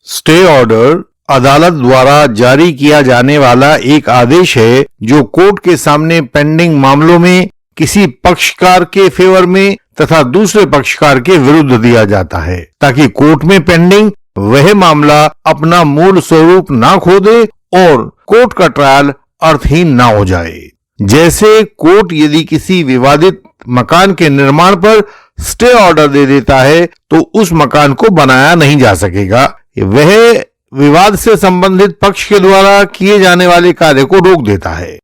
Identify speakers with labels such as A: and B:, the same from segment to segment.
A: Stay order अदालत द्वारा जारी किया जाने वाला एक आदेश है जो कोर्ट के सामने पेंडिंग मामलों में किसी पक्षकार के फेवर में तथा दूसरे पक्षकार के विरुद्ध दिया जाता है ताकि कोर्ट में पेंडिंग वह मामला अपना मूल स्वरूप ना खो दे और कोर्ट का ट्रायल अर्थहीन ना हो जाए। जैसे कोर्ट यदि किसी विवादित मकान के निर्माण पर स्टे ऑर्डर दे देता है तो उस मकान को बनाया नहीं जा सकेगा, वह विवाद से संबंधित पक्ष के द्वारा किए जाने वाले कार्य को रोक देता है।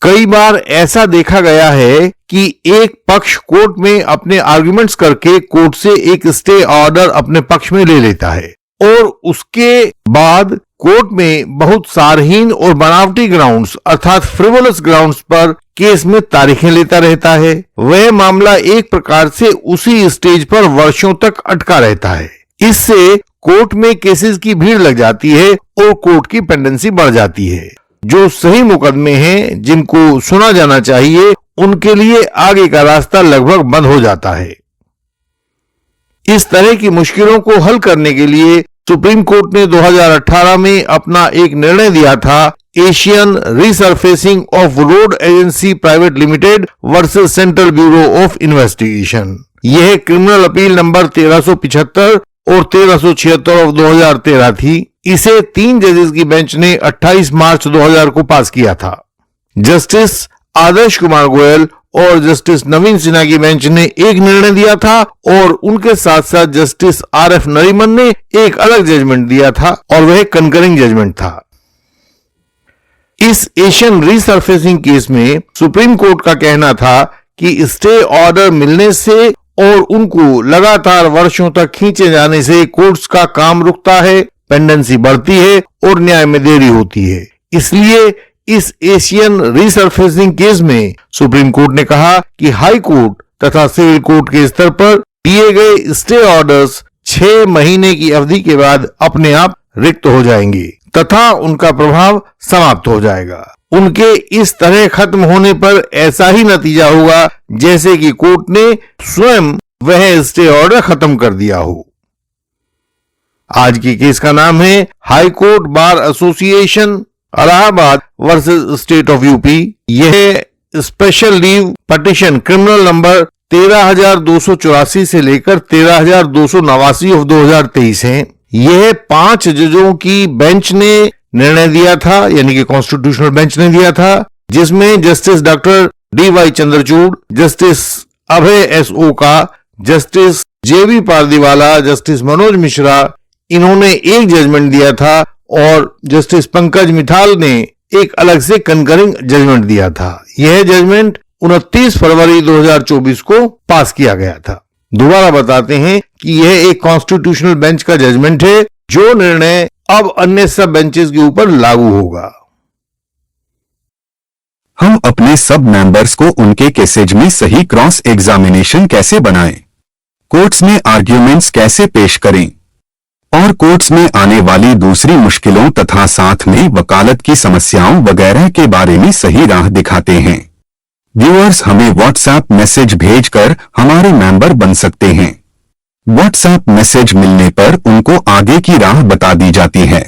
A: कई बार ऐसा देखा गया है कि एक पक्ष कोर्ट में अपने आर्गुमेंट्स करके कोर्ट से एक स्टे ऑर्डर अपने पक्ष में ले लेता है और उसके बाद कोर्ट में बहुत सारहीन और बनावटी ग्राउंड्स अर्थात फ्रिवोलस ग्राउंड्स पर केस में तारीखें लेता रहता है। वह मामला एक प्रकार से उसी स्टेज पर वर्षों तक अटका रहता है। इससे कोर्ट में केसेस की भीड़ लग जाती है और कोर्ट की पेंडेंसी बढ़ जाती है। जो सही मुकदमे हैं जिनको सुना जाना चाहिए उनके लिए आगे का रास्ता लगभग बंद हो जाता है। इस तरह की मुश्किलों को हल करने के लिए सुप्रीम कोर्ट ने 2018 में अपना एक निर्णय दिया था, Asian resurfacing of road agency private limited versus central bureau of investigation. यह क्रिमिनल अपील नंबर 1375 और 1376 ऑफ 2013 थी। इसे 3 जजेस की बेंच ने 28 मार्च 2000 को पास किया था। जस्टिस आदर्श कुमार गोयल और जस्टिस नवीन सिन्हा की बेंच ने एक निर्णय दिया था और उनके साथ साथ जस्टिस RF नरीमन ने एक अलग जजमेंट दिया था और वह कंकरिंग जजमेंट था। इस एशियन रीसरफेसिंग केस में सुप्रीम कोर्ट का कहना था कि स्टे ऑर्डर मिलने से और उनको लगातार वर्षों तक खींचे जाने से कोर्ट्स का काम रुकता है, पेंडेंसी बढ़ती है और न्याय में देरी होती है। इसलिए इस एशियन रीसरफेसिंग केस में सुप्रीम कोर्ट ने कहा कि हाई कोर्ट तथा सिविल कोर्ट के स्तर पर दिए गए स्टे ऑर्डर्स 6 महीने की अवधि के बाद अपने आप रिक्त हो जाएंगे तथा उनका प्रभाव समाप्त हो जाएगा। उनके इस तरह खत्म होने पर ऐसा ही नतीजा होगा जैसे कि कोर्ट ने स्वयं वह स्टे ऑर्डर खत्म कर दिया हो। आज की केस का नाम है High Court Bar Association Allahabad versus State of UP. यह special leave petition criminal number 13,284 से लेकर 13,289 ऑफ 2023 है। यह 5 जजों की बेंच ने निर्णय दिया था, यानी कि कॉन्स्टिट्यूशनल बेंच ने दिया था, जिसमें justice doctor DY Chandrachud, justice Abhay SO का, justice JB Pardiwala, justice Manoj Mishra, इन्होंने एक जजमेंट दिया था और जस्टिस पंकज मिठाल ने एक अलग से कंकरिंग जजमेंट दिया था। यह जजमेंट 29 फरवरी 2024 को पास किया गया था। दोबारा बताते हैं कि यह एक कॉन्स्टिट्यूशनल बेंच का जजमेंट है, जो निर्णय अब अन्य सब बेंचेस के ऊपर लागू होगा।
B: हम अपने सब मेंबर्स को उनके केसेज में सही क्रॉस एग्जामिनेशन कैसे बनाएं, कोर्ट्स में आर्ग्यूमेंट्स कैसे पेश करें और कोर्ट्स में आने वाली दूसरी मुश्किलों तथा साथ में वकालत की समस्याओं वगैरह के बारे में सही राह दिखाते हैं। व्यूअर्स हमें व्हाट्सएप मैसेज भेजकर हमारे मेंबर बन सकते हैं। व्हाट्सएप मैसेज मिलने पर उनको आगे की राह बता दी जाती है।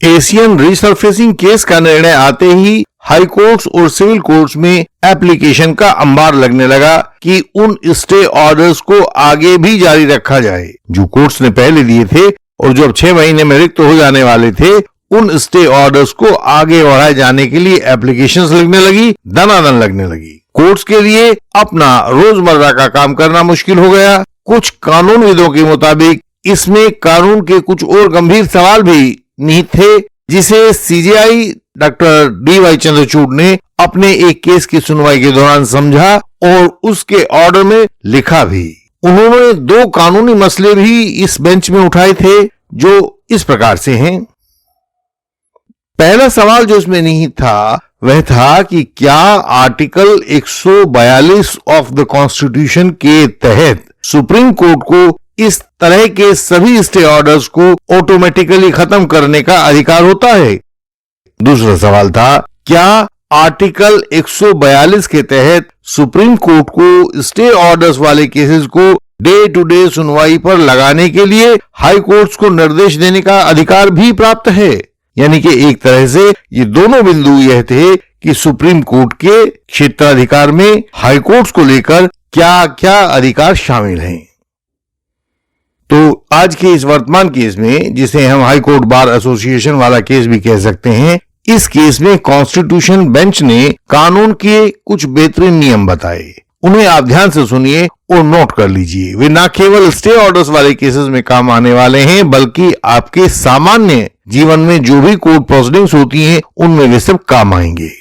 A: एशियन रीसरफेसिंग केस का निर्णय आते ही हाई कोर्ट्स और सिविल कोर्ट्स में एप्लीकेशन का अंबार लगने लगा कि उन स्टे ऑर्डर्स को आगे भी जारी रखा जाए जो कोर्ट्स ने पहले दिए थे और जो अब 6 महीने में रिक्त हो जाने वाले थे। उन स्टे ऑर्डर्स को आगे बढ़ाए जाने के लिए एप्लीकेशंस लगने लगी, दनादन लगने लगी। कोर्ट्स के लिए अपना रोजमर्रा का काम करना मुश्किल हो गया। कुछ कानूनविदों के मुताबिक इसमें कानून के कुछ और गंभीर सवाल भी निहित थे, जिसे CJI डॉक्टर DY चंद्रचूड़ ने अपने एक केस की सुनवाई के दौरान समझा और उसके ऑर्डर में लिखा भी। उन्होंने 2 कानूनी मसले भी इस बेंच में उठाए थे जो इस प्रकार से हैं। पहला सवाल जो इसमें निहित था वह था कि क्या आर्टिकल 142 ऑफ द कॉन्स्टिट्यूशन के तहत सुप्रीम कोर्ट को इस तरह के सभी स्टे ऑर्डर्स को ऑटोमेटिकली खत्म करने का अधिकार होता है। दूसरा सवाल था, क्या आर्टिकल 142 के तहत सुप्रीम कोर्ट को स्टे ऑर्डर्स वाले केसेस को डे टू डे सुनवाई पर लगाने के लिए हाई कोर्ट्स को निर्देश देने का अधिकार भी प्राप्त है। यानी कि एक तरह से ये दोनों बिंदु यह थे कि सुप्रीम कोर्ट के क्षेत्राधिकार में हाई कोर्ट्स को लेकर क्या क्या अधिकार शामिल हैं। तो आज के इस वर्तमान केस में, जिसे हम हाई कोर्ट बार एसोसिएशन वाला केस भी कह सकते हैं, इस केस में कॉन्स्टिट्यूशन बेंच ने कानून के कुछ बेहतरीन नियम बताए। उन्हें आप ध्यान से सुनिए और नोट कर लीजिए। वे न केवल स्टे ऑर्डर्स वाले केसेस में काम आने वाले हैं, बल्कि आपके सामान्य जीवन में जो भी कोर्ट प्रोसीडिंग्स होती हैं उनमें वे सब काम आएंगे।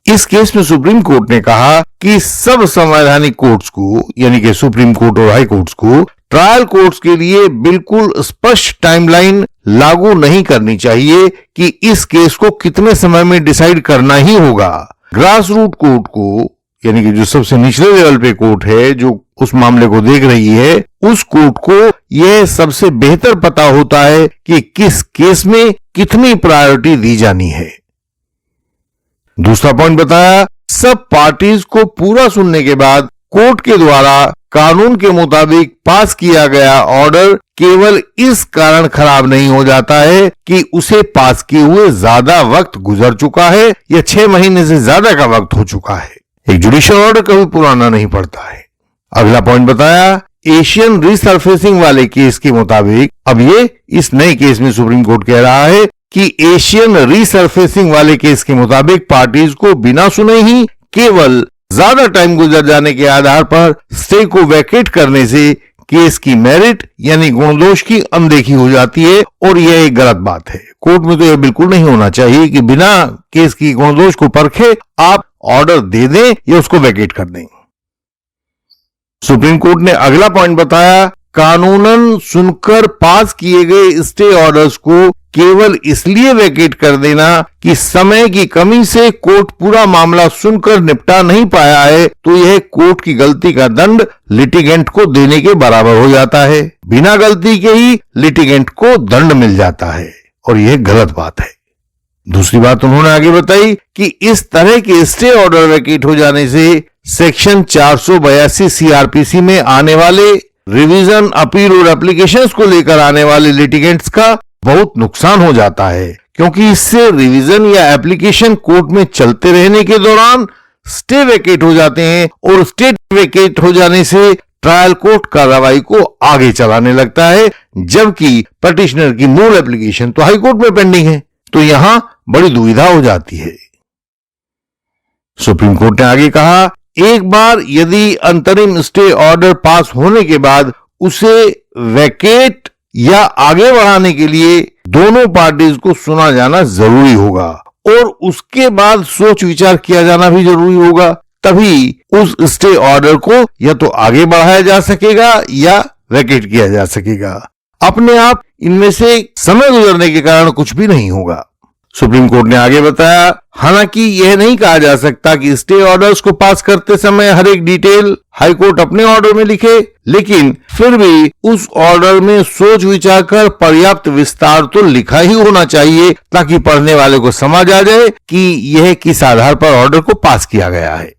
A: इस केस में सुप्रीम कोर्ट ने कहा कि सब संवैधानिक कोर्ट्स को, यानी कि सुप्रीम कोर्ट और हाई कोर्ट्स को, ट्रायल कोर्ट्स के लिए बिल्कुल स्पष्ट टाइमलाइन लागू नहीं करनी चाहिए कि इस केस को कितने समय में डिसाइड करना ही होगा। ग्रास रूट कोर्ट को, यानी कि जो सबसे निचले लेवल पे कोर्ट है, जो उस मामले को देख रही है, उस कोर्ट को यह सबसे बेहतर पता होता है कि किस केस में कितनी प्रायोरिटी दी जानी है। दूसरा पॉइंट बताया, सब पार्टीज को पूरा सुनने के बाद कोर्ट के द्वारा कानून के मुताबिक पास किया गया ऑर्डर केवल इस कारण खराब नहीं हो जाता है कि उसे पास किए हुए ज्यादा वक्त गुजर चुका है या 6 महीने से ज्यादा का वक्त हो चुका है। एक जुडिशियल ऑर्डर कभी पुराना नहीं पड़ता है। अगला पॉइंट बताया, एशियन रिसर्फेसिंग वाले केस के मुताबिक, अब ये इस नए केस में सुप्रीम कोर्ट कह रहा है कि एशियन रिसर्फेसिंग वाले केस के मुताबिक पार्टीज को बिना सुने ही केवल ज्यादा टाइम गुजर जाने के आधार पर स्टे को वैकेट करने से केस की मेरिट यानी गुणदोष की अनदेखी हो जाती है, और यह एक गलत बात है। कोर्ट में तो यह बिल्कुल नहीं होना चाहिए कि बिना केस की गुणदोष को परखे आप ऑर्डर दे दें या उसको वैकेट कर दें। सुप्रीम कोर्ट ने अगला पॉइंट बताया, कानूनन सुनकर पास किए गए स्टे ऑर्डर्स को केवल इसलिए वैकेट कर देना कि समय की कमी से कोर्ट पूरा मामला सुनकर निपटा नहीं पाया है, तो यह कोर्ट की गलती का दंड लिटिगेंट को देने के बराबर हो जाता है। बिना गलती के ही लिटिगेंट को दंड मिल जाता है, और यह गलत बात है। दूसरी बात उन्होंने आगे बताई कि इस तरह के स्टे ऑर्डर वैकेट हो जाने से सेक्शन 482 सीआरपीसी में आने वाले रिवीजन, अपील और एप्लीकेशंस को लेकर आने वाले लिटिगेंट्स का बहुत नुकसान हो जाता है, क्योंकि इससे रिवीजन या एप्लीकेशन कोर्ट में चलते रहने के दौरान स्टे वैकेट हो जाते हैं, और स्टे वैकेट हो जाने से ट्रायल कोर्ट कार्रवाई को आगे चलाने लगता है, जबकि पिटिशनर की मूल एप्लीकेशन तो हाई कोर्ट में पेंडिंग है। तो यहां बड़ी दुविधा हो जाती है। सुप्रीम कोर्ट ने आगे कहा, एक बार यदि अंतरिम स्टे ऑर्डर पास होने के बाद उसे वैकेट या आगे बढ़ाने के लिए दोनों पार्टीज को सुना जाना जरूरी होगा, और उसके बाद सोच विचार किया जाना भी जरूरी होगा। तभी उस स्टे ऑर्डर को या तो आगे बढ़ाया जा सकेगा या वैकेट किया जा सकेगा। अपने आप इनमें से समय गुजरने के कारण कुछ भी नहीं होगा। सुप्रीम कोर्ट ने आगे बताया, हालांकि यह नहीं कहा जा सकता कि स्टे ऑर्डर्स को पास करते समय हर एक डिटेल हाई कोर्ट अपने ऑर्डर में लिखे, लेकिन फिर भी उस ऑर्डर में सोच विचार कर पर्याप्त विस्तार तो लिखा ही होना चाहिए, ताकि पढ़ने वाले को समझ आ जाए कि यह किस आधार पर ऑर्डर को पास किया गया है।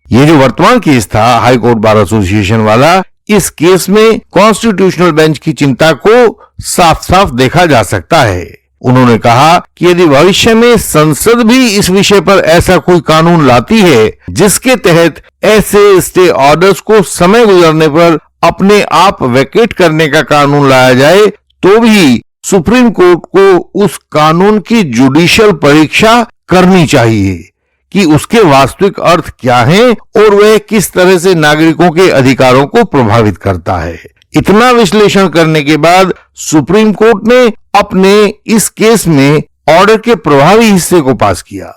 A: यह जो वर्तमान केस था हाई कोर्ट बार एसोसिएशन वाला, इस केस में कॉन्स्टिट्यूशनल बेंच की चिंता को साफ साफ देखा जा सकता है। उन्होंने कहा कि यदि भविष्य में संसद भी इस विषय पर ऐसा कोई कानून लाती है जिसके तहत ऐसे स्टे ऑर्डर्स को समय गुजरने पर अपने आप वैकेट करने का कानून लाया जाए, तो भी सुप्रीम कोर्ट को उस कानून की जुडिशियल परीक्षा करनी चाहिए कि उसके वास्तविक अर्थ क्या हैं और वह किस तरह से नागरिकों के अधिकारों को प्रभावित करता है। इतना विश्लेषण करने के बाद सुप्रीम कोर्ट ने अपने इस केस में ऑर्डर के प्रभावी हिस्से को पास किया।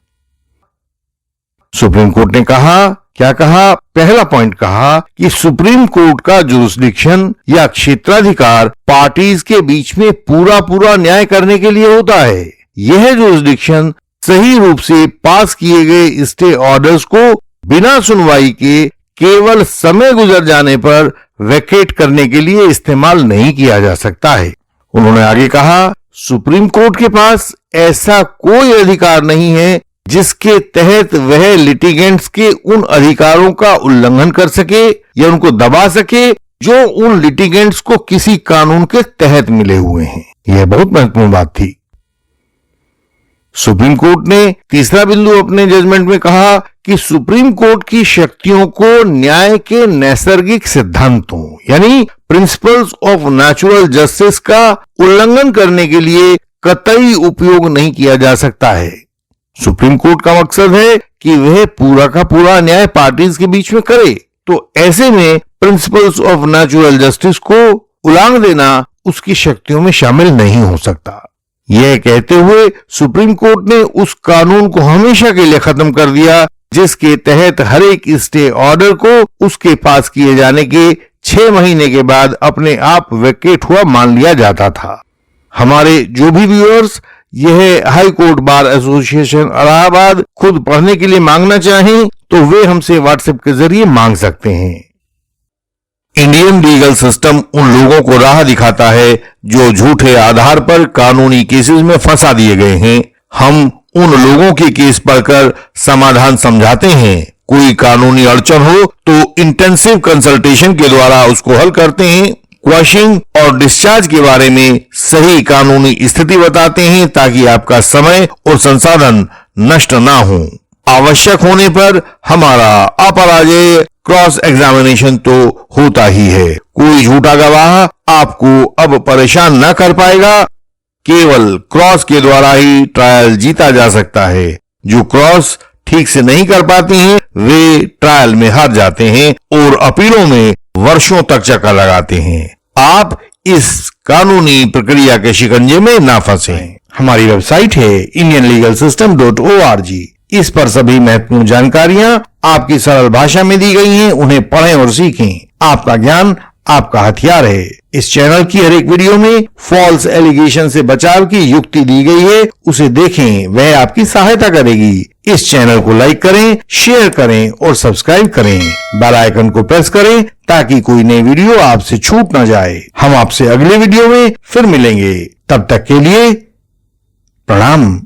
A: सुप्रीम कोर्ट ने कहा, क्या कहा? पहला पॉइंट कहा कि सुप्रीम कोर्ट का जुरिस्डिक्शन या क्षेत्राधिकार पार्टीज के बीच में पूरा न्याय करने के लिए होता है। यह जुरिस्डिक्शन सही रूप से पास किए गए स्टे ऑर्डर्स को बिना सुनवाई के केवल समय गुजर जाने पर वैकेट करने के लिए इस्तेमाल नहीं किया जा सकता है। उन्होंने आगे कहा, सुप्रीम कोर्ट के पास ऐसा कोई अधिकार नहीं है जिसके तहत वह लिटिगेंट्स के उन अधिकारों का उल्लंघन कर सके या उनको दबा सके जो उन लिटिगेंट्स को किसी कानून के तहत मिले हुए हैं। यह बहुत महत्वपूर्ण बात थी। सुप्रीम कोर्ट ने तीसरा बिंदु अपने जजमेंट में कहा कि सुप्रीम कोर्ट की शक्तियों को न्याय के नैसर्गिक सिद्धांतों यानी प्रिंसिपल्स ऑफ नेचुरल जस्टिस का उल्लंघन करने के लिए कतई उपयोग नहीं किया जा सकता है। सुप्रीम कोर्ट का मकसद है कि वह पूरा का पूरा न्याय पार्टीज के बीच में करे, तो ऐसे में प्रिंसिपल्स ऑफ नेचुरल जस्टिस को उल्लंघन देना उसकी शक्तियों में शामिल नहीं हो सकता। यह कहते हुए सुप्रीम कोर्ट ने उस कानून को हमेशा के लिए खत्म कर दिया जिसके तहत हर एक स्टे ऑर्डर को उसके पास किए जाने के 6 महीने के बाद अपने आप वैकेट हुआ मान लिया जाता था। हमारे जो भी व्यूअर्स यह high Court Bar Association Allahabad खुद पढ़ने के लिए मांगना चाहें तो वे हमसे व्हाट्सएप के जरिए मांग सकते हैं। इंडियन लीगल सिस्टम उन लोगों को राह दिखाता है जो झूठे आधार पर कानूनी केसेस में फंसा दिए गए हैं। हम उन लोगों के केस पढ़कर समाधान समझाते हैं। कोई कानूनी अड़चन हो तो इंटेंसिव कंसल्टेशन के द्वारा उसको हल करते हैं। क्वॉशिंग और डिस्चार्ज के बारे में सही कानूनी स्थिति बताते हैं ताकि आपका समय और संसाधन नष्ट ना हो। आवश्यक होने पर हमारा अपराजेय क्रॉस एग्जामिनेशन तो होता ही है। कोई झूठा गवाह आपको अब परेशान न कर पाएगा। केवल क्रॉस के द्वारा ही ट्रायल जीता जा सकता है। जो क्रॉस ठीक से नहीं कर पाते हैं वे ट्रायल में हार जाते हैं और अपीलों में वर्षों तक चक्कर लगाते हैं। आप इस कानूनी प्रक्रिया के शिकंजे में ना फंसें। हमारी वेबसाइट है indianlegalsystem.org। इस पर सभी महत्वपूर्ण जानकारियां आपकी सरल भाषा में दी गई हैं। उन्हें पढ़ें और सीखें। आपका ज्ञान आपका हथियार है। इस चैनल की हर एक वीडियो में फॉल्स एलिगेशन से बचाव की युक्ति दी गई है, उसे देखें, वह आपकी सहायता करेगी। इस चैनल को लाइक करें, शेयर करें और सब्सक्राइब करें। बेल आइकन को प्रेस करें ताकि कोई नई वीडियो आपसे छूट न जाए। हम आपसे अगले वीडियो में फिर मिलेंगे। तब तक के लिए प्रणाम।